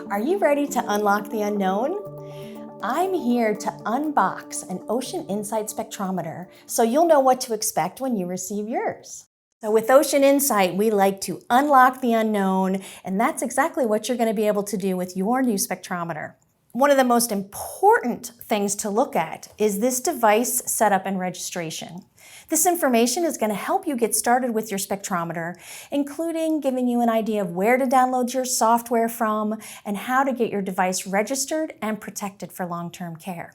Are you ready to unlock the unknown? I'm here to unbox an Ocean Insight spectrometer so you'll know what to expect when you receive yours. So with Ocean Insight, we like to unlock the unknown, and that's exactly what you're going to be able to do with your new spectrometer. One of the most important things to look at is this device setup and registration. This information is going to help you get started with your spectrometer, including giving you an idea of where to download your software from and how to get your device registered and protected for long-term care.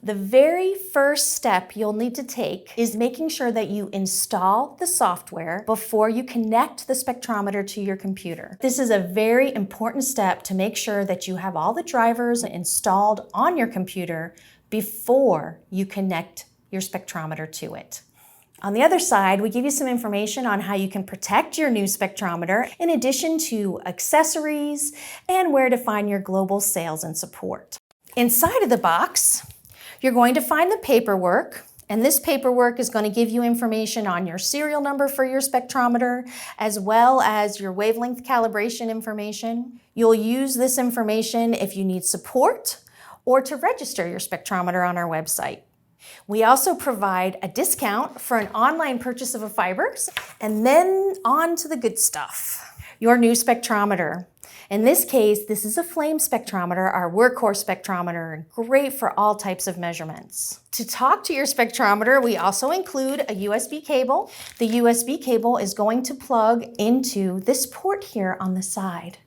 The very first step you'll need to take is making sure that you install the software before you connect the spectrometer to your computer. This is a very important step to make sure that you have all the drivers installed on your computer before you connect your spectrometer to it. On the other side, we give you some information on how you can protect your new spectrometer, in addition to accessories and where to find your global sales and support. Inside of the box, you're going to find the paperwork, and this paperwork is going to give you information on your serial number for your spectrometer, as well as your wavelength calibration information. You'll use this information if you need support or to register your spectrometer on our website. We also provide a discount for an online purchase of a fibers, and then on to the good stuff. Your new spectrometer. In this case, this is a flame spectrometer, our workhorse spectrometer, great for all types of measurements. To talk to your spectrometer, we also include a USB cable. The USB cable is going to plug into this port here on the side.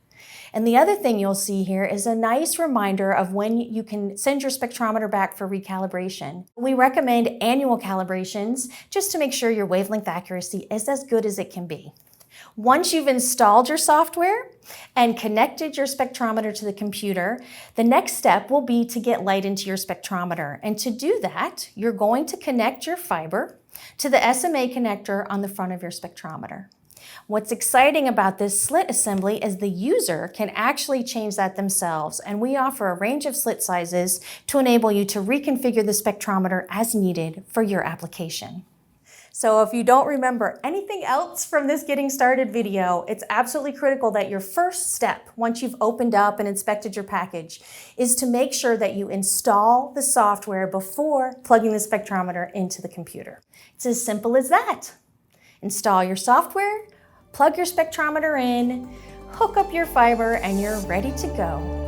And the other thing you'll see here is a nice reminder of when you can send your spectrometer back for recalibration. We recommend annual calibrations just to make sure your wavelength accuracy is as good as it can be. Once you've installed your software and connected your spectrometer to the computer, the next step will be to get light into your spectrometer. And to do that, you're going to connect your fiber to the SMA connector on the front of your spectrometer. What's exciting about this slit assembly is the user can actually change that themselves, and we offer a range of slit sizes to enable you to reconfigure the spectrometer as needed for your application. So if you don't remember anything else from this getting started video, it's absolutely critical that your first step, once you've opened up and inspected your package, is to make sure that you install the software before plugging the spectrometer into the computer. It's as simple as that. Install your software, plug your spectrometer in, hook up your fiber, and you're ready to go.